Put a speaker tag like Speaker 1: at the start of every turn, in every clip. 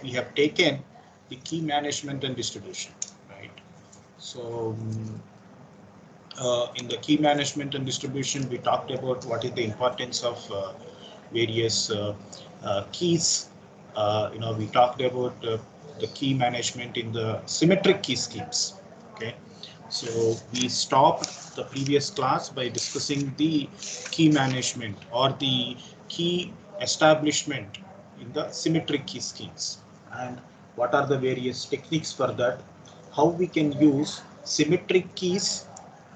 Speaker 1: we have taken the key management and distribution, right? So in the key management and distribution, we talked about what is the importance of various keys. We talked about the key management in the symmetric key schemes. Okay, so we stopped the previous class by discussing the key management or the key establishment in the symmetric key schemes, and what are the various techniques for that, how we can use symmetric keys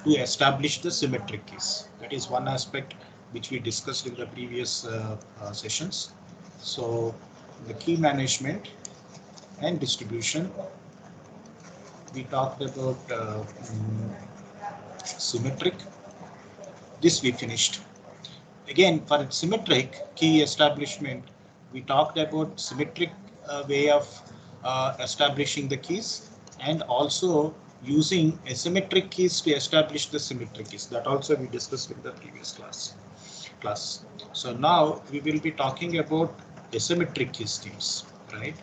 Speaker 1: to establish the symmetric keys. That is one aspect which we discussed in the previous sessions. So the key management and distribution, we talked about symmetric. This we finished. Again, for symmetric key establishment, we talked about symmetric way of establishing the keys, and also using asymmetric keys to establish the symmetric keys. That also we discussed in the previous class. So now we will be talking about asymmetric key schemes, right?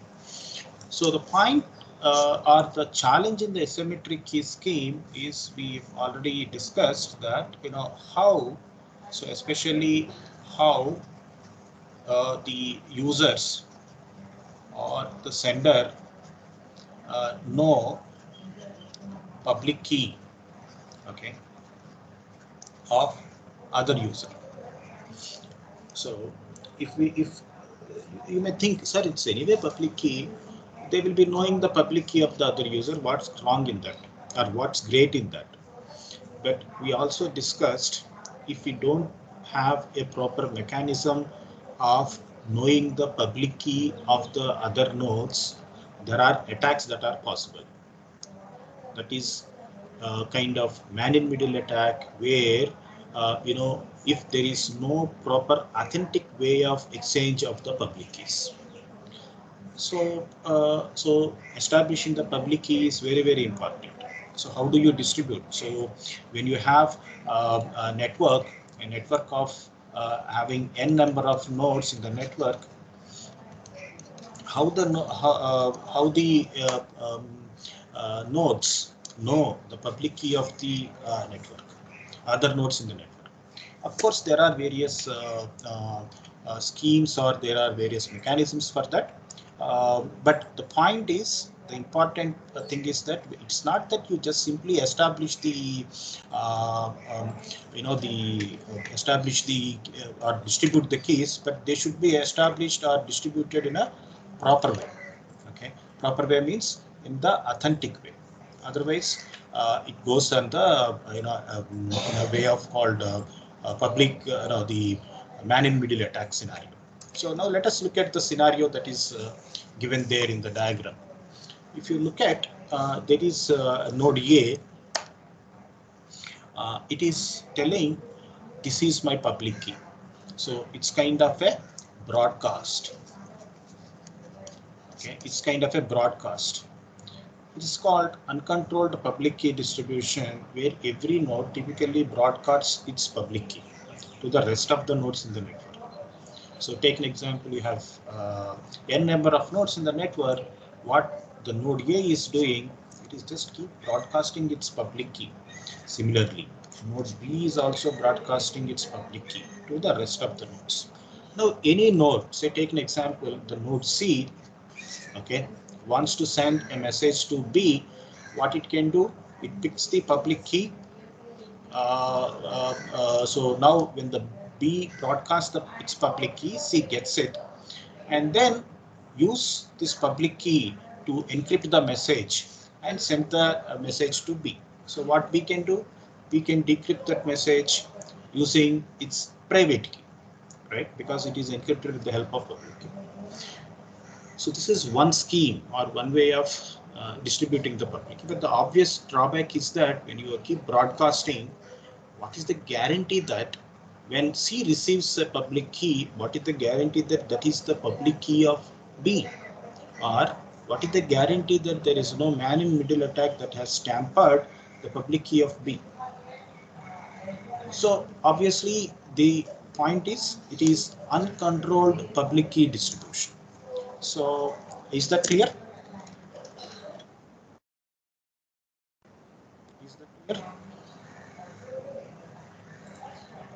Speaker 1: So the point or the challenge in the asymmetric key scheme is we've already discussed that, how, so especially how the users or the sender know public key, okay, of other user. So if you may think, sir, it's anyway public key, they will be knowing the public key of the other user. What's wrong in that, or what's great in that? But we also discussed, if we don't have a proper mechanism of knowing the public key of the other nodes, there are attacks that are possible. That is kind of man-in-middle attack, where if there is no proper authentic way of exchange of the public keys. So establishing the public key is very, very important. So how do you distribute? So when you have a network of having n number of nodes in the network, how the nodes know the public key of the network, other nodes in the network. Of course, there are various schemes, or there are various mechanisms for that. But the point is, the important thing is that it's not that you just simply establish the, establish the or distribute the keys, but they should be established or distributed in a proper way. Okay, proper way means in the authentic way. Otherwise, it goes on the in a way of called public, the man-in-middle attack scenario. So now let us look at the scenario that is given there in the diagram. If you look at, there is node A. It is telling this is my public key. So it's kind of a broadcast. Okay, it's kind of a broadcast. It is called uncontrolled public key distribution, where every node typically broadcasts its public key to the rest of the nodes in the network. So take an example, you have n number of nodes in the network. What the node A is doing, it is just keep broadcasting its public key. Similarly, node B is also broadcasting its public key to the rest of the nodes. Now, any node, say take an example, the node C, okay, wants to send a message to B, what it can do, it picks the public key. So now when the B broadcasts its public key, C gets it, and then use this public key to encrypt the message and send the message to B. So what we can do, we can decrypt that message using its private key, right? Because it is encrypted with the help of public key. So this is one scheme or one way of distributing the public key. But the obvious drawback is that when you keep broadcasting, what is the guarantee that when C receives a public key, what is the guarantee that that is the public key of B? Or what is the guarantee that there is no man-in-middle attack that has tampered the public key of B? So obviously the point is, it is uncontrolled public key distribution. So Is that clear? Is that clear?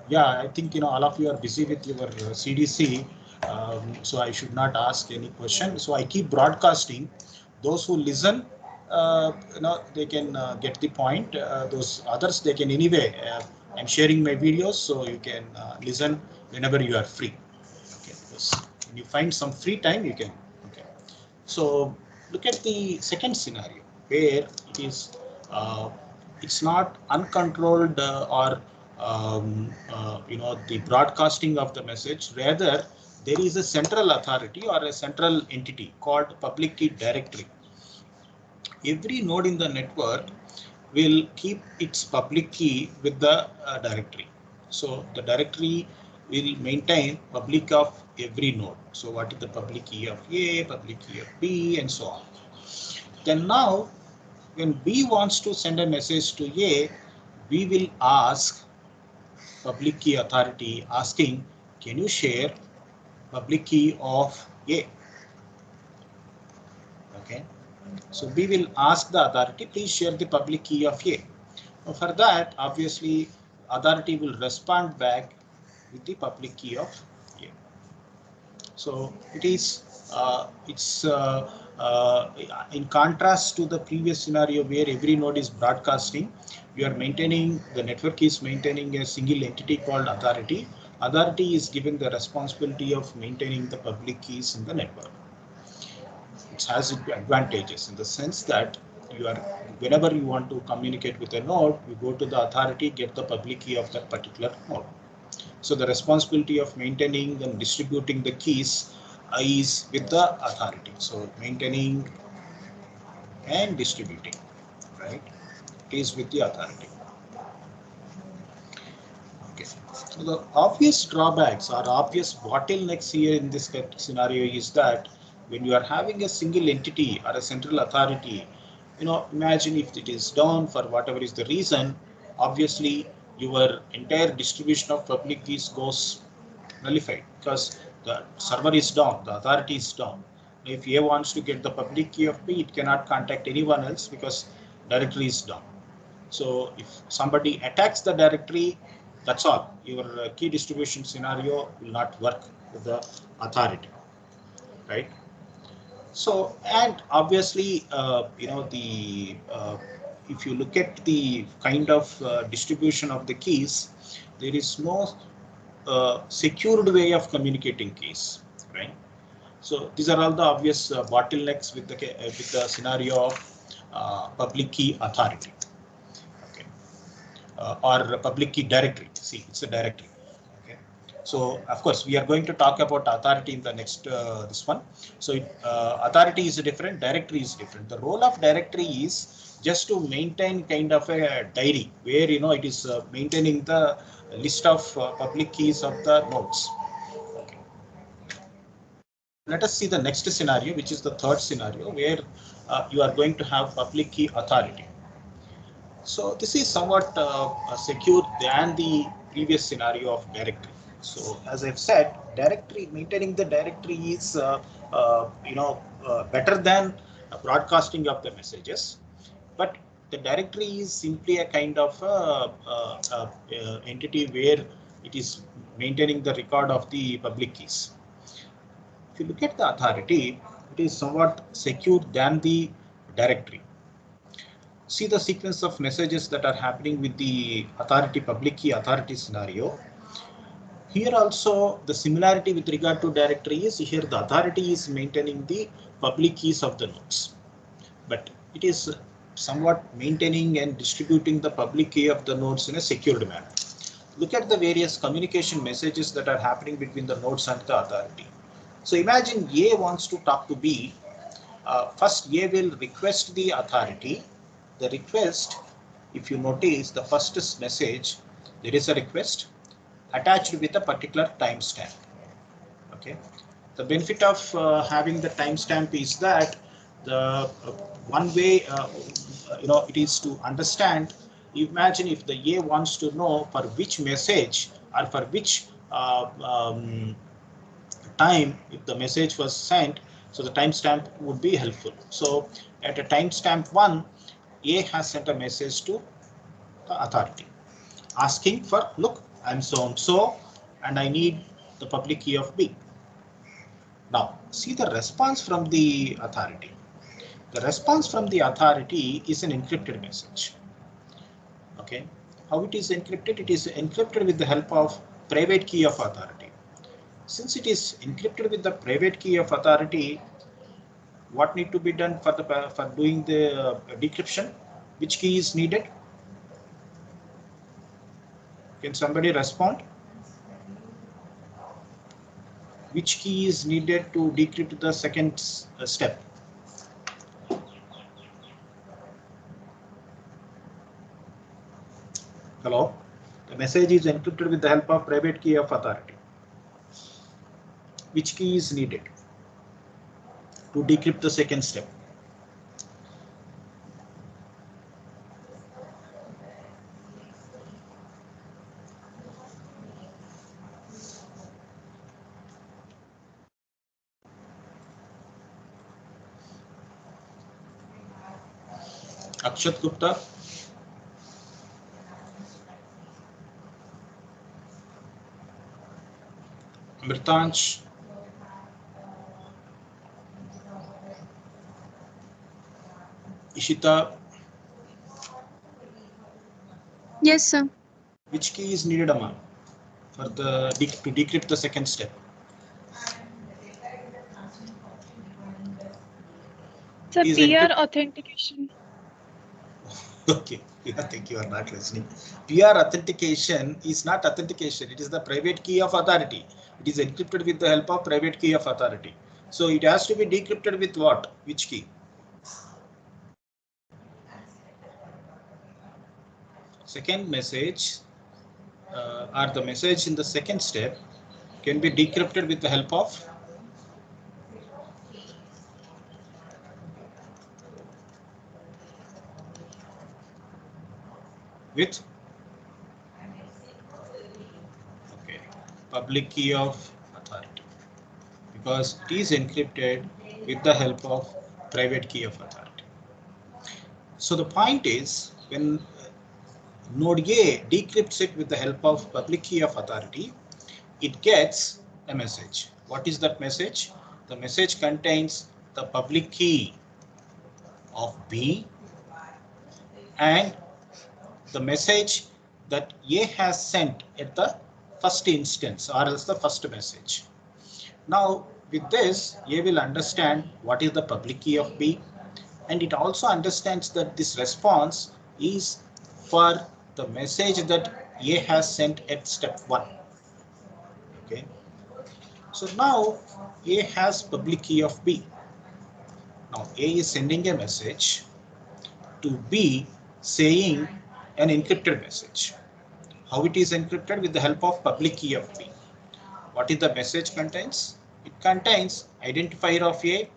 Speaker 1: Yeah, I think all of you are busy with your CDC, so I should not ask any question. So I keep broadcasting. Those who listen, they can get the point. Those others, they can anyway. I'm sharing my videos, so you can listen whenever you are free. Okay, when you find some free time, you can. Okay. So look at the second scenario where it is it's not uncontrolled or the broadcasting of the message. Rather, there is a central authority or a central entity called public key directory. Every node in the network will keep its public key with the directory. So the directory will maintain public of every node. So what is the public key of A, public key of B, and so on. Then now, when B wants to send a message to A, we will ask public key authority asking, can you share public key of A? Okay. So we will ask the authority, please share the public key of A. For that, obviously, authority will respond back with the public key of A. So it is in contrast to the previous scenario where every node is broadcasting, we are maintaining, the network is maintaining a single entity called authority. Authority is given the responsibility of maintaining the public keys in the network. It has advantages in the sense that whenever you want to communicate with a node, you go to the authority, get the public key of that particular node. So the responsibility of maintaining and distributing the keys is with the authority. So maintaining and distributing, right, is with the authority. Okay. So the obvious drawbacks or obvious bottlenecks here in this scenario is that when you are having a single entity or a central authority, imagine if it is down for whatever is the reason, obviously your entire distribution of public keys goes nullified because the server is down, the authority is down. If A wants to get the public key of B, it cannot contact anyone else because directory is down. So if somebody attacks the directory, that's all. Your key distribution scenario will not work with the authority, right? So, and obviously, if you look at the kind of distribution of the keys, there is no secured way of communicating keys, right? So these are all the obvious bottlenecks with the scenario of public key authority, okay, or public key directory. See, it's a directory. Okay. So of course we are going to talk about authority in the next this one. So authority is different, directory is different. The role of directory is just to maintain kind of a diary where it is maintaining the list of public keys of the nodes. Okay. Let us see the next scenario, which is the third scenario, where you are going to have public key authority. So this is somewhat secure than the previous scenario of directory. So as I've said, maintaining the directory is better than broadcasting of the messages, but the directory is simply a kind of entity where it is maintaining the record of the public keys. If you look at the authority, it is somewhat secure than the directory. See the sequence of messages that are happening with the authority public key authority scenario. Here also the similarity with regard to directory is here the authority is maintaining the public keys of the nodes, but it is somewhat maintaining and distributing the public key of the nodes in a secured manner. Look at the various communication messages that are happening between the nodes and the authority. So imagine A wants to talk to B. First A will request the authority. The request, if you notice the first message, there is a request attached with a particular timestamp. Okay. The benefit of having the timestamp is that the one way it is to understand. Imagine if the A wants to know for which message or for which time if the message was sent, So the timestamp would be helpful. So at a timestamp 1, A has sent a message to the authority asking for, look, I'm so and so, and I need the public key of B. Now see the response from the authority. The response from the authority is an encrypted message. Okay, how it is encrypted? It is encrypted with the help of private key of authority. Since it is encrypted with the private key of authority, what need to be done for doing the decryption? Which key is needed? Can somebody respond? Which key is needed to decrypt the second step? Hello? The message is encrypted with the help of private key of authority. Which key is needed to decrypt the second step? Akshat Gupta. Mritansh. Ishita.
Speaker 2: Yes, sir.
Speaker 1: Which key is needed, Amma, for to decrypt the second step?
Speaker 2: Sir, PR authentication.
Speaker 1: Okay, I think you are not listening. PR authentication is not authentication. It is the private key of authority. It is encrypted with the help of private key of authority. So it has to be decrypted with what? Which key? Second message or the message in the second step can be decrypted with the help of public key of authority, because it is encrypted with the help of private key of authority. So the point is, when node A decrypts it with the help of public key of authority, it gets a message. What is that message? The message contains the public key of B and the message that A has sent at the first instance, or else the first message. Now with this, A will understand what is the public key of B, and it also understands that this response is for the message that A has sent at step 1. Okay. So now A has public key of B. Now A is sending a message to B saying an encrypted message. How it is encrypted? With the help of public key of B. What is the message contains? It contains identifier of A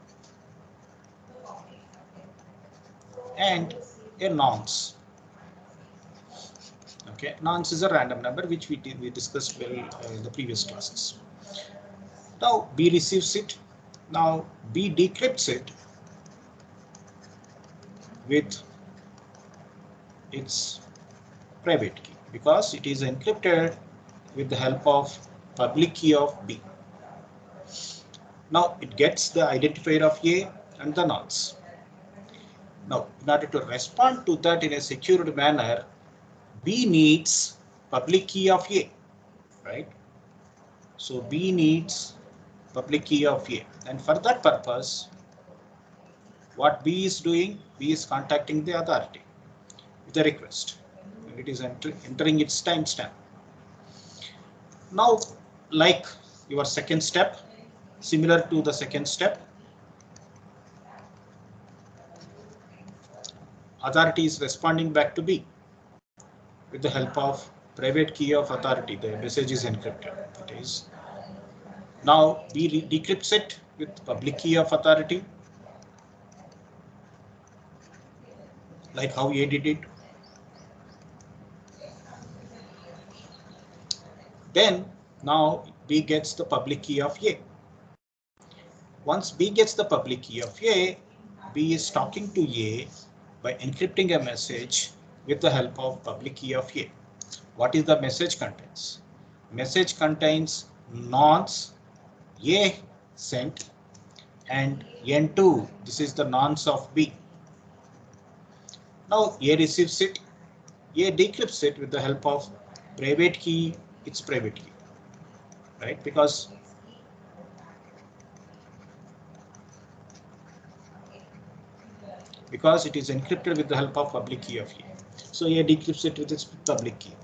Speaker 1: and a nonce. Okay, nonce is a random number which we discussed well in the previous classes. Now B receives it. Now B decrypts it with its private key because it is encrypted with the help of public key of B. Now it gets the identifier of A and the nonce. Now in order to respond to that in a secured manner, B needs public key of A, right? So B needs public key of A, and for that purpose, what B is doing, B is contacting the authority with a request, and it is entering its timestamp. Now, like your second step, similar to the second step, authority is responding back to B with the help of private key of authority. The message is encrypted. It is now B decrypts it with public key of authority, like how A did it. Then now B gets the public key of A. Once B gets the public key of A, B is talking to A by encrypting a message with the help of public key of A. What is the message contains? Message contains nonce A sent and N2. This is the nonce of B. Now A receives it. A decrypts it with the help of private key. It's private key, right? Because it is encrypted with the help of public key of A. So A decrypts it with its public key.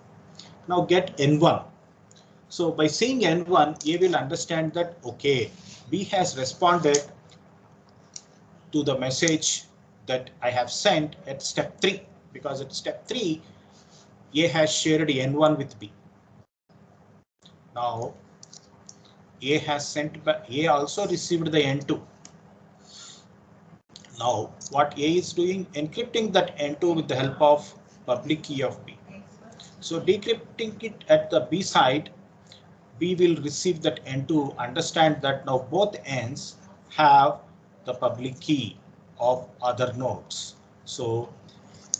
Speaker 1: Now get N1. So by saying N1, A will understand that, okay, B has responded to the message that I have sent at step 3, because at step 3, A has shared N1 with B. Now, A has sent back, A also received the N2. Now, what A is doing, encrypting that N2 with the help of public key of B. So decrypting it at the B side, B will receive that N2, understand that now both ends have the public key of other nodes. So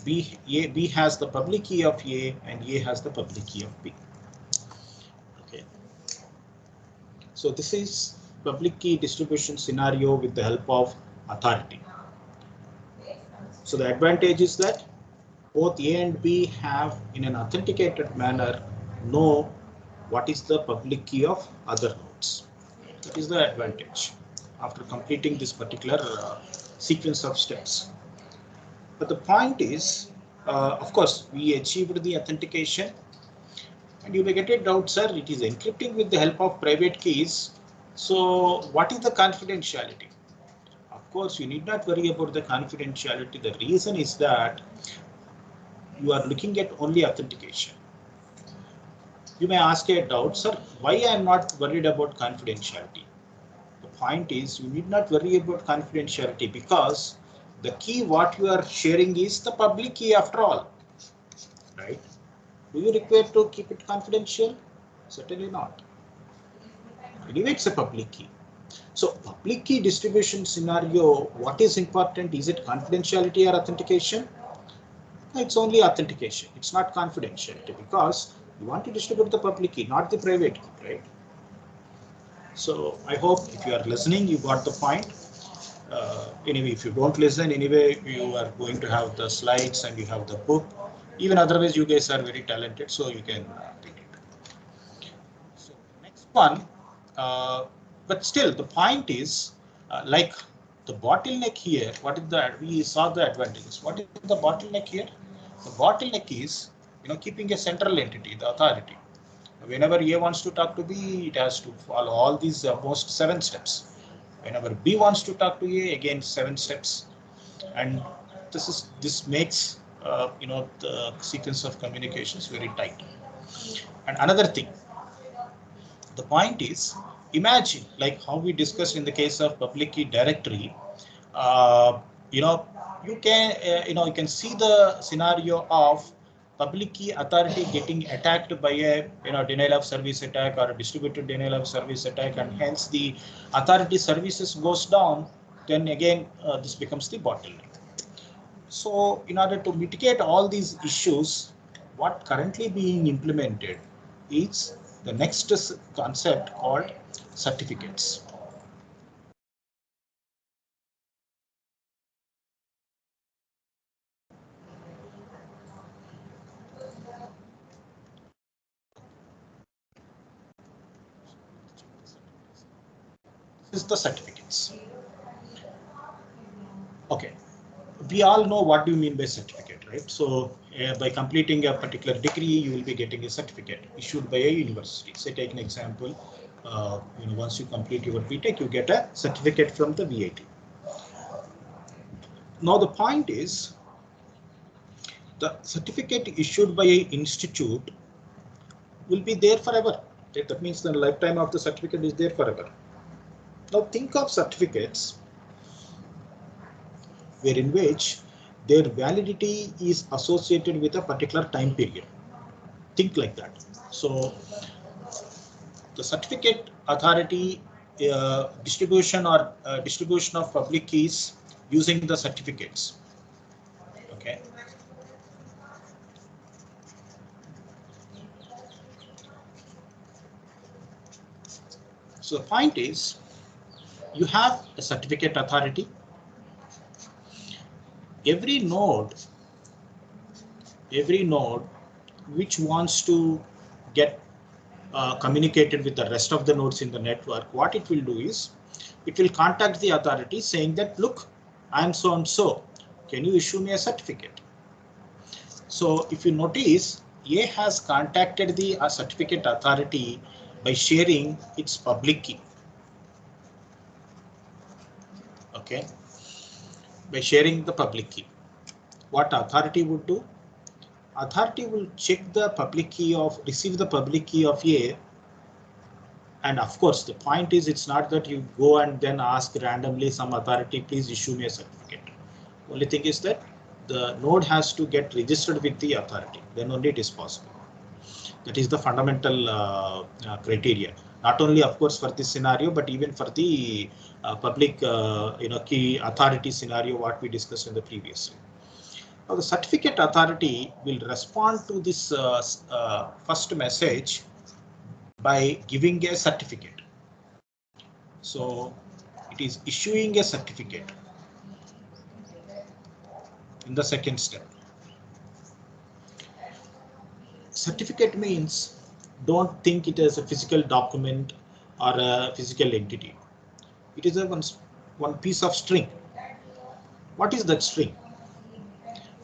Speaker 1: B has the public key of A and A has the public key of B. Okay. So this is public key distribution scenario with the help of authority. So the advantage is that both A and B have, in an authenticated manner, know what is the public key of other nodes. That is the advantage after completing this particular sequence of steps. But the point is, of course, we achieved the authentication, and you may get a doubt, sir, it is encrypting with the help of private keys. So what is the confidentiality? Of course, you need not worry about the confidentiality. The reason is that you are looking at only authentication. You may ask a doubt, sir, why I am not worried about confidentiality? The point is, you need not worry about confidentiality because the key what you are sharing is the public key after all, right? Do you require to keep it confidential? Certainly not. Anyway, it's a public key. So public key distribution scenario, what is important? Is it confidentiality or authentication? It's only authentication. It's not confidentiality because you want to distribute the public key, not the private key, right? So I hope if you are listening, you got the point. Anyway, if you don't listen, anyway, you are going to have the slides and you have the book. Even otherwise, you guys are very talented, so you can read it. So next one, but still the point is like the bottleneck here. What is that? We saw the advantages. What is the bottleneck here? The bottleneck is, keeping a central entity, the authority. Whenever A wants to talk to B, it has to follow all these most 7 steps. Whenever B wants to talk to A, again 7 steps, and this makes the sequence of communications very tight. And another thing, the point is, imagine like how we discussed in the case of public key directory. You can see the scenario of public key authority getting attacked by a denial of service attack or a distributed denial of service attack, and hence the authority services goes down. Then again, this becomes the bottleneck. So in order to mitigate all these issues, what currently being implemented is the next concept called certificates. This is the certificates. Okay, we all know what do you mean by certificate, right? So by completing a particular degree, you will be getting a certificate issued by a university. Say, take an example. Once you complete your BTech, you get a certificate from the VIT. Now the point is, the certificate issued by an institute will be there forever. That means the lifetime of the certificate is there forever. Now think of certificates wherein which their validity is associated with a particular time period. Think like that. So the certificate authority distribution of public keys using the certificates. Okay. So the point is, you have a certificate authority. Every node which wants to get communicated with the rest of the nodes in the network, what it will do is, it will contact the authority saying that, look, I am so and so, can you issue me a certificate? So if you notice, A has contacted the certificate authority by sharing its public key. Okay, by sharing the public key. What authority would do? Authority will check the public key of, receive the public key of A. And of course, the point is, it's not that you go and then ask randomly some authority, please issue me a certificate. Only thing is that the node has to get registered with the authority, then only it is possible. That is the fundamental criteria. Not only, of course, for this scenario, but even for the public, key authority scenario, what we discussed in the previous. Now, the certificate authority will respond to this first message by giving a certificate. So it is issuing a certificate in the second step. Certificate means, don't think it as a physical document or a physical entity. It is a one piece of string. What is that string?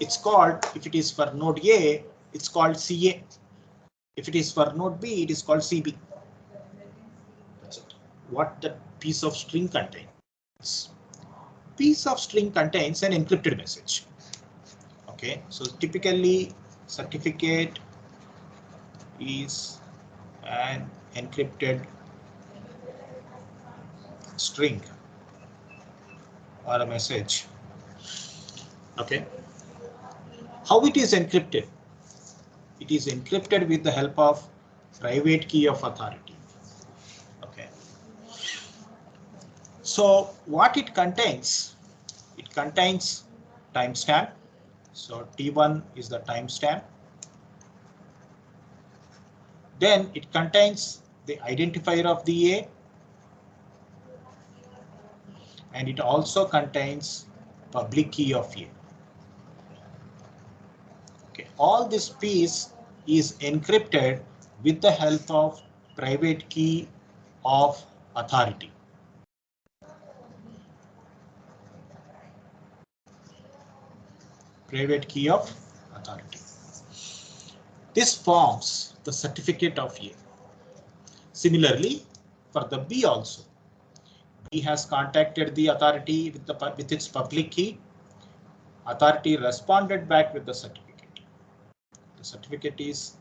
Speaker 1: It's called, if it is for node A, it's called CA. If it is for node B, it is called CB. That's it. What that piece of string contains? Piece of string contains an encrypted message. Okay, so typically certificate is an encrypted string or a message. Okay, how it is encrypted? It is encrypted with the help of private key of authority. Okay, so what it contains? It contains timestamp. So T1 is the timestamp. Then it contains the identifier of the A, and it also contains public key of A. Okay, all this piece is encrypted with the help of private key of authority. Private key of authority. This forms the certificate of A. Similarly, for the B also, B has contacted the authority with its public key. Authority responded back with the certificate. The certificate is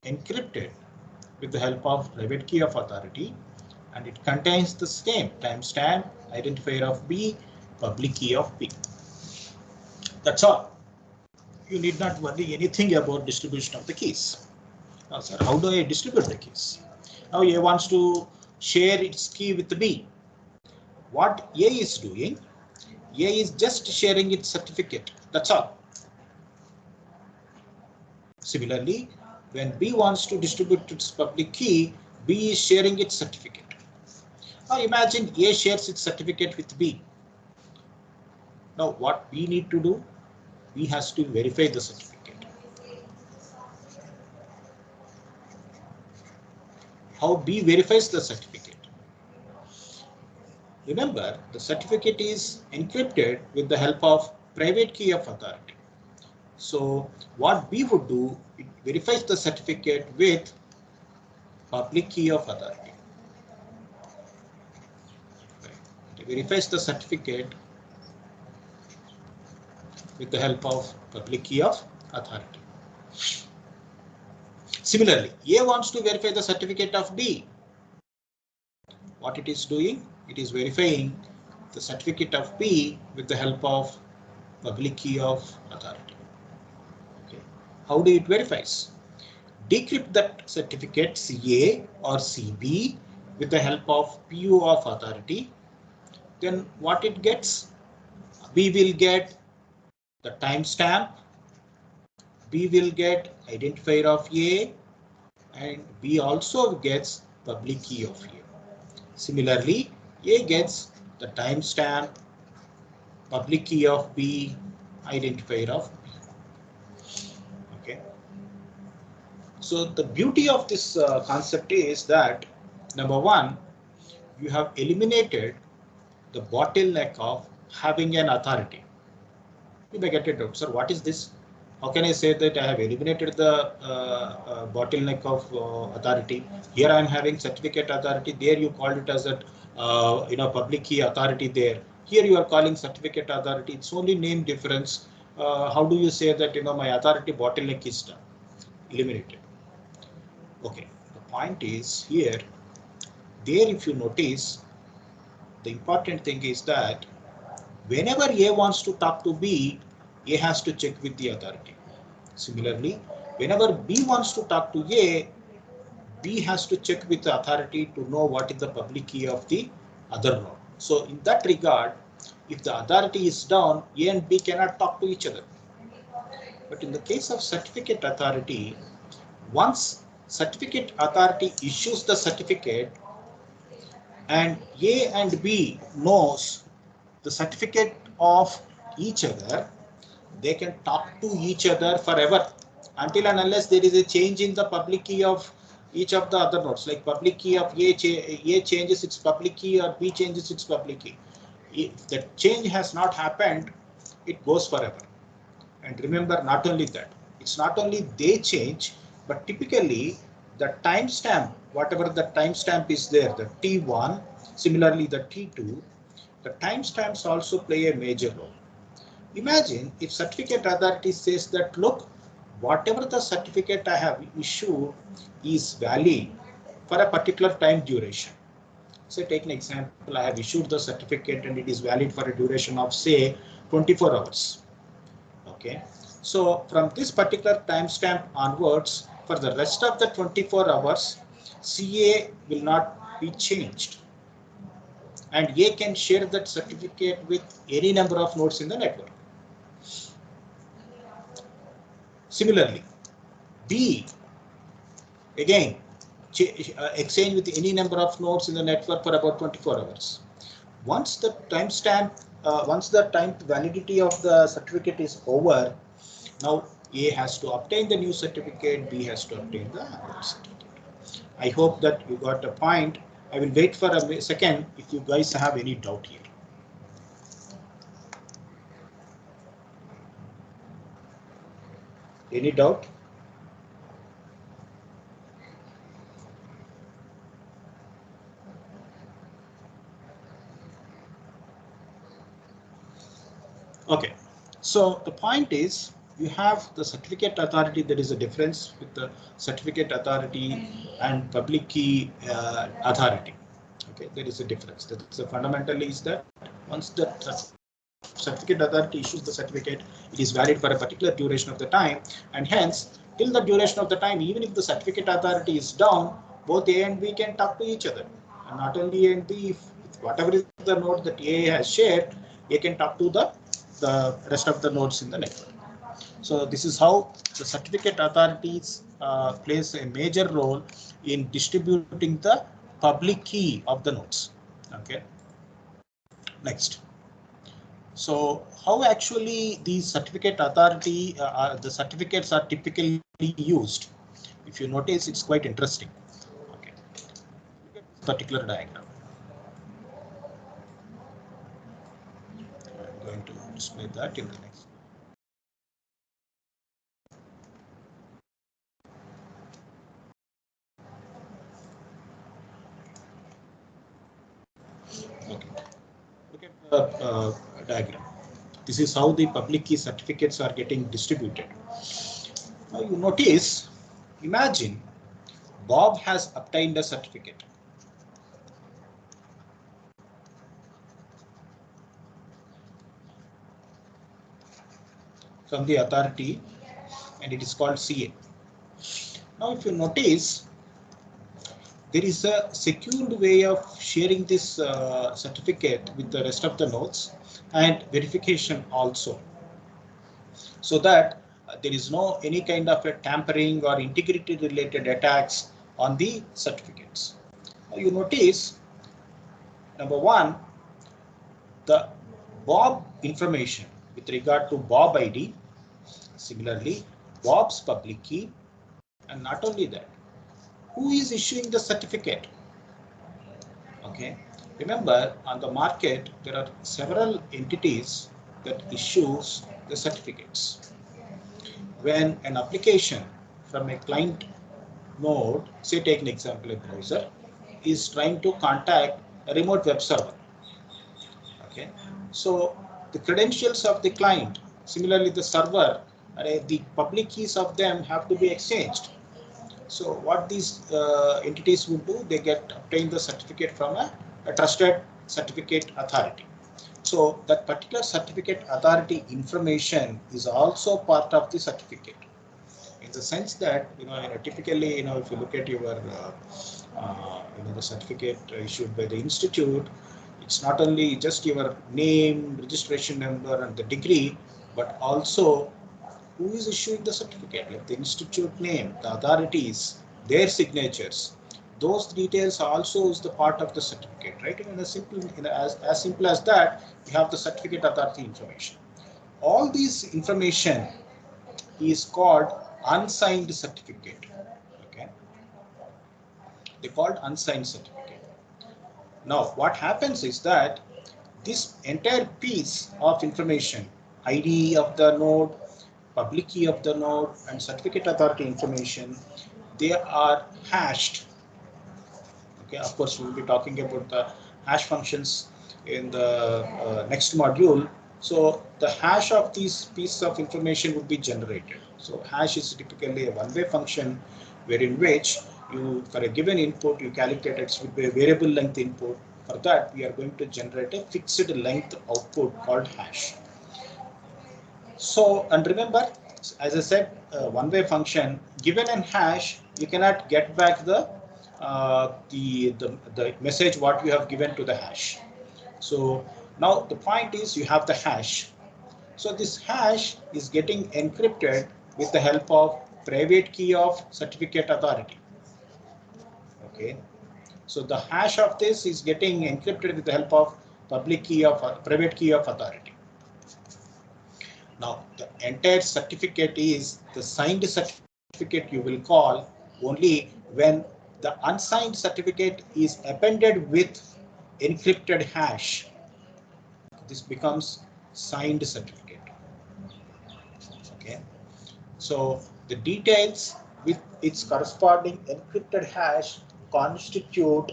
Speaker 1: encrypted with the help of private key of authority, and it contains the same timestamp, identifier of B, public key of B. That's all. You need not worry anything about distribution of the keys. Now, sir, how do I distribute the keys? Now A wants to share its key with B. What A is doing, A is just sharing its certificate. That's all. Similarly, when B wants to distribute its public key, B is sharing its certificate. Now imagine A shares its certificate with B. Now what B need to do? B has to verify the certificate. How B verifies the certificate? Remember, the certificate is encrypted with the help of private key of authority. So what B would do, it verifies the certificate with public key of authority. It verifies the certificate with the help of public key of authority. Similarly, A wants to verify the certificate of B. What it is doing? It is verifying the certificate of B with the help of public key of authority. Okay. How do it verifies? Decrypt that certificate CA or CB with the help of PO of authority, then what it gets? B will get the timestamp, B will get identifier of A, and B also gets public key of A. Similarly, A gets the timestamp, public key of B, identifier of B. Okay. So the beauty of this concept is that, number one, you have eliminated the bottleneck of having an authority. You may get it, sir, what is this? How can I say that I have eliminated the bottleneck of authority? Here I am having certificate authority. There you called it as a public key authority there. Here you are calling certificate authority. It's only name difference. How do you say that my authority bottleneck is done? Eliminated. Okay. The point is here. There, if you notice, the important thing is that whenever A wants to talk to B, A has to check with the authority. Similarly, whenever B wants to talk to A, B has to check with the authority to know what is the public key of the other node. So in that regard, if the authority is down, A and B cannot talk to each other. But in the case of certificate authority, once certificate authority issues the certificate and A and B knows the certificate of each other, they can talk to each other forever until and unless there is a change in the public key of each of the other nodes. Like public key of A changes its public key or B changes its public key. If the change has not happened, it goes forever. And remember, not only that, it's not only they change, but typically the timestamp, whatever the timestamp is there, the T1, similarly the T2, the timestamps also play a major role. Imagine if certificate authority says that, look, whatever the certificate I have issued is valid for a particular time duration. Say, take an example, I have issued the certificate and it is valid for a duration of, say, 24 hours. Okay, so from this particular timestamp onwards, for the rest of the 24 hours, CA will not be changed. And A can share that certificate with any number of nodes in the network. Similarly, B, again, exchange with any number of nodes in the network for about 24 hours. Once the timestamp, once the time validity of the certificate is over, now A has to obtain the new certificate, B has to obtain the old certificate. I hope that you got a point. I will wait for a second if you guys have any doubt here. Any doubt? Okay, so the point is you have the certificate authority. There is a difference with the certificate authority and public key authority. Okay, there is a difference. The fundamental is that once the certificate authority issues the certificate, it is valid for a particular duration of the time, and hence till the duration of the time, even if the certificate authority is down, both A and B can talk to each other. And not only A and B, if whatever is the node that A has shared, A can talk to the rest of the nodes in the network. So this is how the certificate authorities plays a major role in distributing the public key of the nodes. Okay. Next. So how actually these certificate authority, the certificates are typically used? If you notice, it's quite interesting. Okay. Look at this particular diagram. I'm going to display that in the next. Okay. Look at the diagram. This is how the public key certificates are getting distributed. Now you notice, imagine Bob has obtained a certificate. From the authority, and it is called CA. Now if you notice, there is a secured way of sharing this certificate with the rest of the nodes and verification also, so that there is no any kind of a tampering or integrity related attacks on the certificates. Now you notice, number one, the Bob information with regard to Bob ID, similarly Bob's public key, and not only that, who is issuing the certificate. Okay, remember, on the market there are several entities that issues the certificates. When an application from a client node, say take an example, a browser, is trying to contact a remote web server. Okay, so the credentials of the client, similarly the server, the public keys of them have to be exchanged. So what these entities would do, they obtain the certificate from a trusted certificate authority. So that particular certificate authority information is also part of the certificate, in the sense that, typically, if you look at your the certificate issued by the institute, it's not only just your name, registration number, and the degree, but also who is issuing the certificate, like the institute name, the authorities, their signatures. Those details also is the part of the certificate, right? In a simple, as simple as that, you have the certificate authority information. All these information is called unsigned certificate. Okay, they called unsigned certificate. Now, what happens is that this entire piece of information, ID of the node, public key of the node, and certificate authority information, they are hashed. Okay, of course, we'll be talking about the hash functions in the next module. So the hash of these pieces of information would be generated. So hash is typically a one-way function, wherein which you, for a given input, you calculate it with a variable length input. For that, we are going to generate a fixed length output called hash. So, and remember, as I said, one-way function, given an hash, you cannot get back the message what you have given to the hash. So now the point is, you have the hash. So this hash is getting encrypted with the help of private key of certificate authority. Okay, so the hash of this is getting encrypted with the help of public key of private key of authority. Now the entire certificate is the signed certificate you will call only when the unsigned certificate is appended with encrypted hash. This becomes signed certificate. Okay, so the details with its corresponding encrypted hash constitute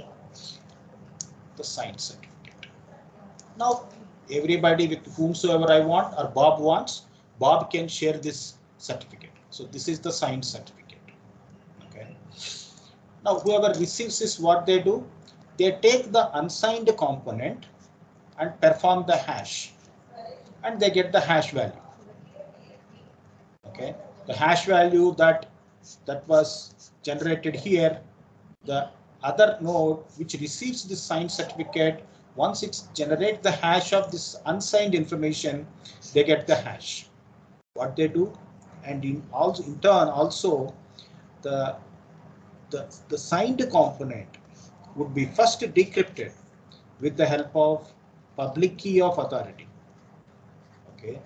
Speaker 1: the signed certificate. Now everybody with whomsoever I want, or Bob wants, Bob can share this certificate. So this is the signed certificate. Okay, now whoever receives this, what they do, they take the unsigned component and perform the hash, and they get the hash value. Okay, the hash value that was generated here, the other node which receives this signed certificate, once it generates the hash of this unsigned information, they get the hash. What they do, and in turn also the signed component would be first decrypted with the help of public key of authority. Okay,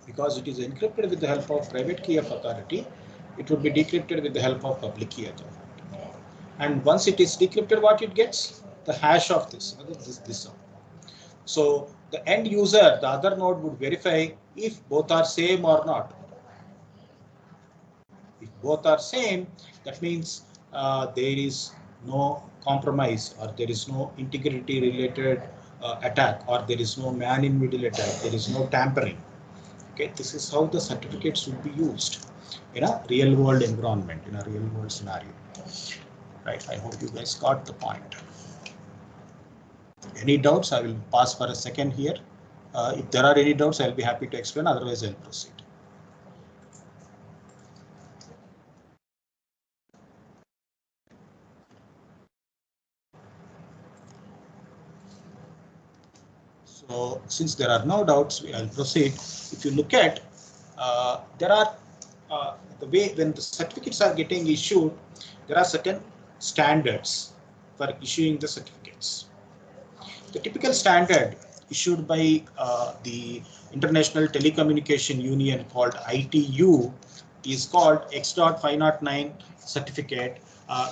Speaker 1: because it is encrypted with the help of private key of authority, it would be decrypted with the help of public key authority. And once it is decrypted, what it gets? The hash of this. So the end user, the other node, would verify if both are same or not. If both are same, that means there is no compromise, or there is no integrity related attack, or there is no man in middle attack, there is no tampering. Okay, this is how the certificates would be used in a real world environment, in a real world scenario. Right, I hope you guys got the point. Any doubts? I will pause for a second here. If there are any doubts, I'll be happy to explain, otherwise I'll proceed. So since there are no doubts, I'll proceed. If you look at, there are the way when the certificates are getting issued, there are certain standards for issuing the certificates. The typical standard issued by the International Telecommunication Union called ITU is called X.509 certificate,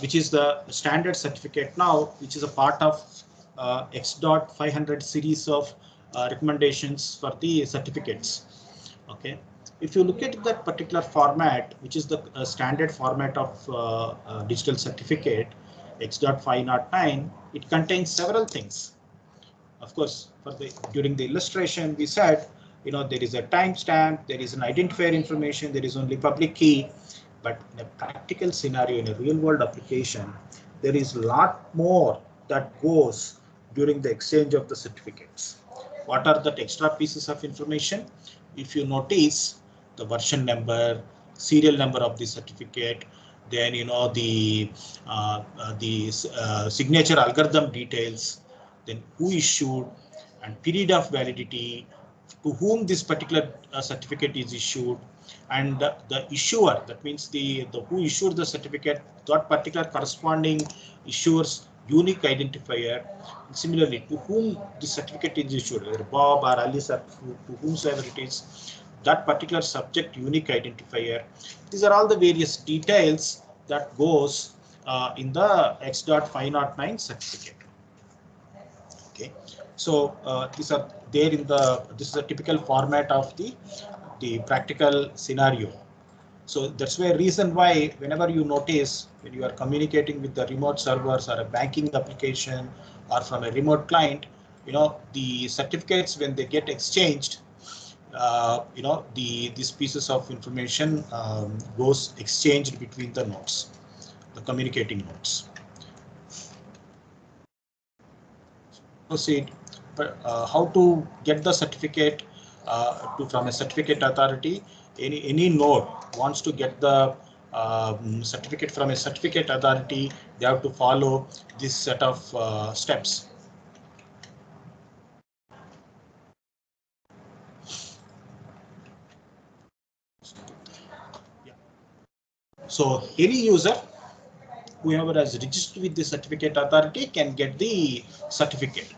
Speaker 1: which is the standard certificate now, which is a part of X.500 series of recommendations for the certificates. Okay, if you look at that particular format, which is the standard format of digital certificate, X.509, it contains several things. Of course, during the illustration, we said, there is a timestamp, there is an identifier information, there is only public key. But in a practical scenario, in a real world application, there is a lot more that goes during the exchange of the certificates. What are the extra pieces of information? If you notice the version number, serial number of the certificate, then the signature algorithm details, then who issued and period of validity, to whom this particular certificate is issued, and the issuer, that means the who issued the certificate, that particular corresponding issuer's unique identifier. And similarly, to whom the certificate is issued, whether Bob or Alice or to whomsoever it is, that particular subject unique identifier. These are all the various details that goes in the X.509 certificate. Okay, so these are there in this is a typical format of the practical scenario. So that's why reason why whenever you notice when you are communicating with the remote servers or a banking application or from a remote client, the certificates, when they get exchanged, these pieces of information goes exchanged between the nodes, the communicating nodes. Proceed. How to get the certificate from a certificate authority? Any node wants to get the certificate from a certificate authority, they have to follow this set of steps. So any user, whoever has registered with the certificate authority, can get the certificate.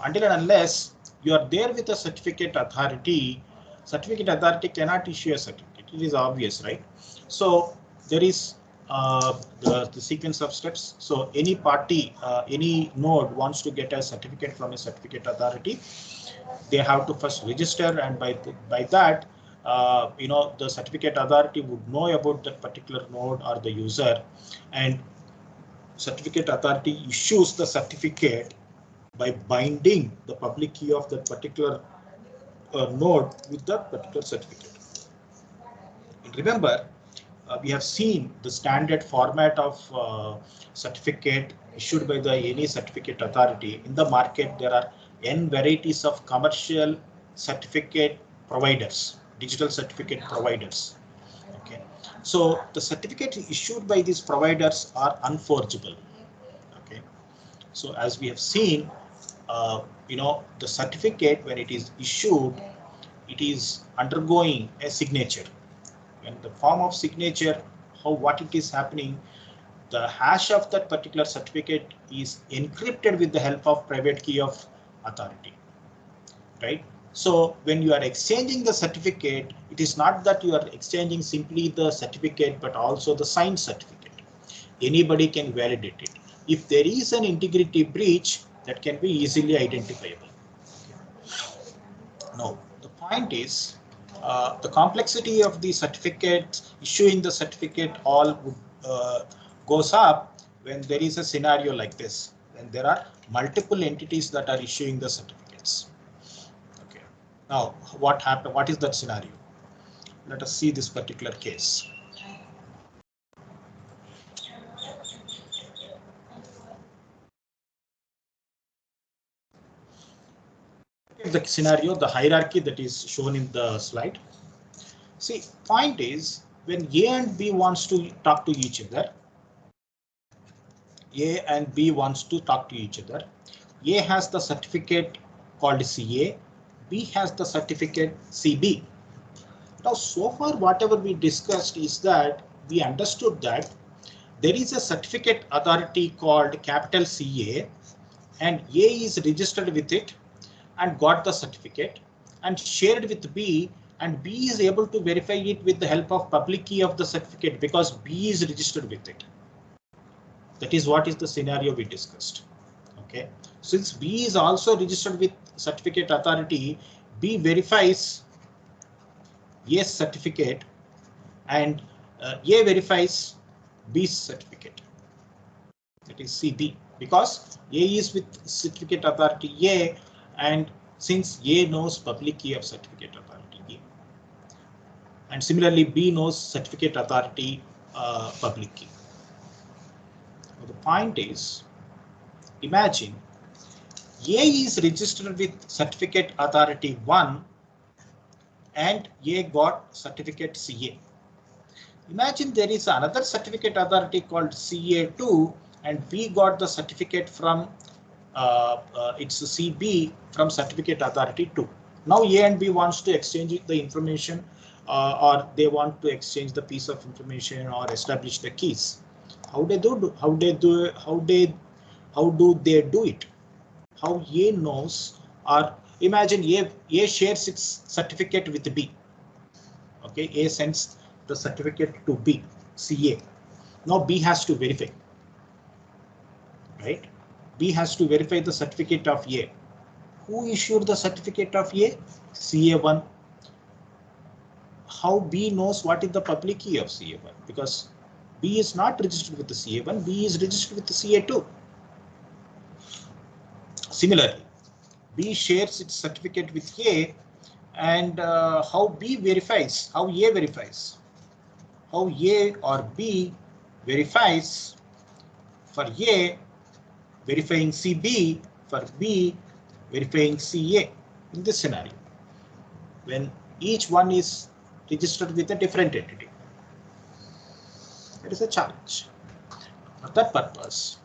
Speaker 1: Until and unless you are there with a certificate authority cannot issue a certificate. It is obvious, right? So there is the sequence of steps. So any party, any node wants to get a certificate from a certificate authority, they have to first register, and by that, the certificate authority would know about that particular node or the user, and certificate authority issues the certificate by binding the public key of that particular node with that particular certificate. And remember, we have seen the standard format of certificate issued by the any certificate authority. In the market, there are n varieties of commercial certificate providers, digital certificate providers. Okay, so the certificate issued by these providers are unforgeable. Okay, so as we have seen, the certificate, when it is issued, it is undergoing a signature. And the form of signature, what it is happening, the hash of that particular certificate is encrypted with the help of private key of authority, right? So when you are exchanging the certificate, it is not that you are exchanging simply the certificate, but also the signed certificate. Anybody can validate it. If there is an integrity breach, that can be easily identifiable. No, the point is the complexity of the certificate, issuing the certificate all goes up when there is a scenario like this, and there are multiple entities that are issuing the certificates. Okay, now what happened? What is that scenario? Let us see this particular case. The scenario, the hierarchy that is shown in the slide. See, point is when A and B wants to talk to each other, A and B wants to talk to each other. A has the certificate called CA. B has the certificate CB. Now, so far, whatever we discussed is that we understood that there is a certificate authority called capital CA, and A is registered with it and got the certificate and shared with B, and B is able to verify it with the help of public key of the certificate because B is registered with it. That is what is the scenario we discussed. Okay, since B is also registered with certificate authority, B verifies A's certificate and A verifies B's certificate. That is CB, because A is with certificate authority A, and since A knows public key of certificate authority A, and similarly B knows certificate authority public key. Now the point is, imagine A is registered with certificate authority 1 and A got certificate CA. Imagine there is another certificate authority called CA2 and B got the certificate from it's CB from certificate authority 2. Now A and B wants to exchange the information or they want to exchange the piece of information or establish the keys. How do they do it? How A knows, or imagine A shares its certificate with B. Okay, A sends the certificate to B, CA. Now B has to verify, right? B has to verify the certificate of A. Who issued the certificate of A? CA1. How B knows what is the public key of CA1? Because B is not registered with the CA1, B is registered with the CA2. Similarly, B shares its certificate with A, and how B verifies, how A verifies, how A or B verifies for A, verifying CB, for B, verifying CA in this scenario, when each one is registered with a different entity. It is a challenge. For that purpose,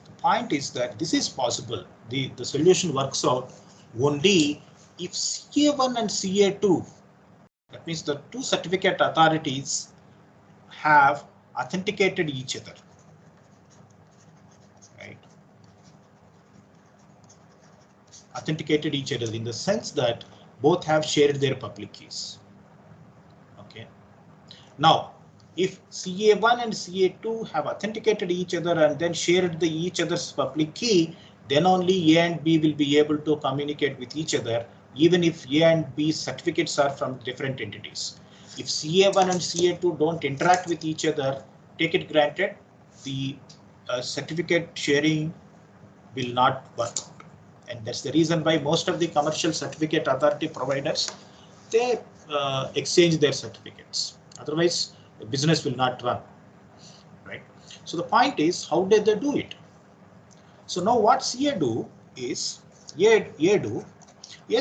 Speaker 1: the point is that this is possible. The solution works out only if CA1 and CA2, that means the two certificate authorities, have authenticated each other. Right? Authenticated each other in the sense that both have shared their public keys. Okay. Now, if CA1 and CA2 have authenticated each other and then shared each other's public key, then only A and B will be able to communicate with each other, even if A and B certificates are from different entities. If CA1 and CA2 don't interact with each other, take it granted, the certificate sharing will not work out. And that's the reason why most of the commercial certificate authority providers, they exchange their certificates. Otherwise, the business will not run, right? So the point is, how did they do it? So now what CA do is, A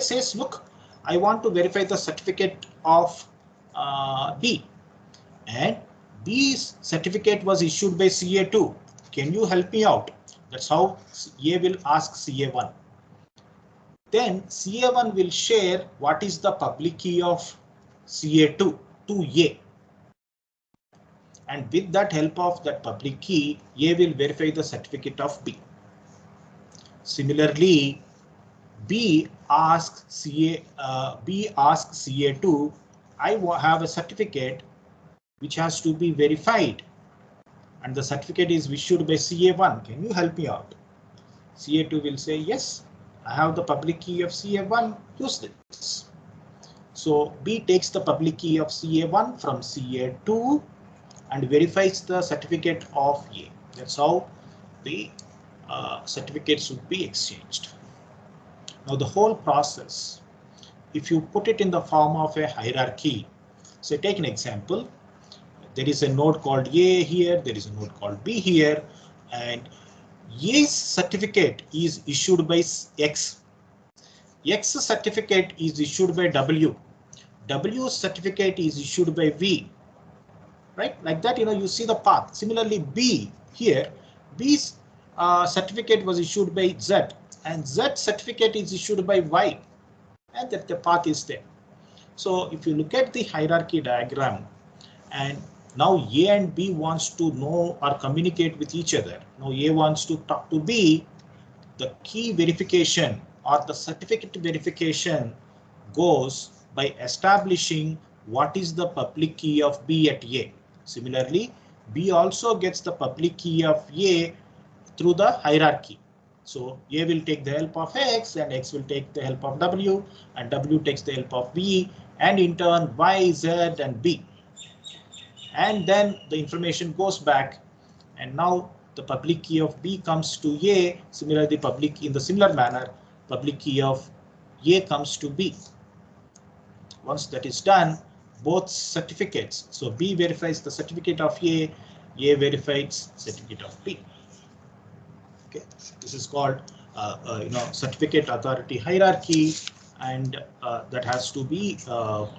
Speaker 1: says, look, I want to verify the certificate of B, and B's certificate was issued by CA2. Can you help me out? That's how A will ask CA1. Then CA1 will share what is the public key of CA2 to A. And with that help of that public key, A will verify the certificate of B. Similarly, B asks CA2, I have a certificate which has to be verified, and the certificate is issued by CA1. Can you help me out? CA2 will say, yes, I have the public key of CA1, use this. So B takes the public key of CA1 from CA2 and verifies the certificate of A. That's how the certificates would be exchanged. Now the whole process, if you put it in the form of a hierarchy, so take an example. There is a node called A here, there is a node called B here, and A's certificate is issued by X. X's certificate is issued by W. W's certificate is issued by V. Right? Like that, you see the path. Similarly, B here, B's certificate was issued by Z. and Z certificate is issued by Y, and that the path is there. So if you look at the hierarchy diagram, and now A and B wants to know or communicate with each other. Now A wants to talk to B. The key verification or the certificate verification goes by establishing what is the public key of B at A. Similarly, B also gets the public key of A through the hierarchy. So A will take the help of X, and X will take the help of W, and W takes the help of B, and in turn Y, Z, and B. And then the information goes back, and now the public key of B comes to A. Similarly, in the similar manner, public key of A comes to B. Once that is done, both certificates, so B verifies the certificate of A verifies certificate of B. Okay, this is called certificate authority hierarchy, and that has to be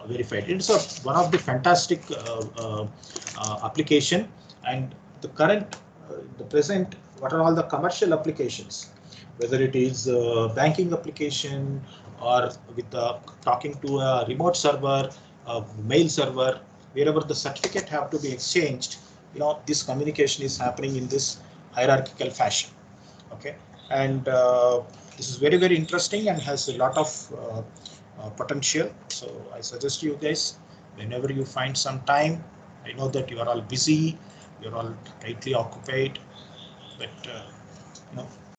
Speaker 1: verified. It's one of the fantastic application, and the present, what are all the commercial applications, whether it is banking application or with talking to a remote server, a mail server, wherever the certificate have to be exchanged, this communication is happening in this hierarchical fashion. Okay, and this is very, very interesting and has a lot of potential. So I suggest you guys, whenever you find some time, I know that you are all busy, you're all tightly occupied, but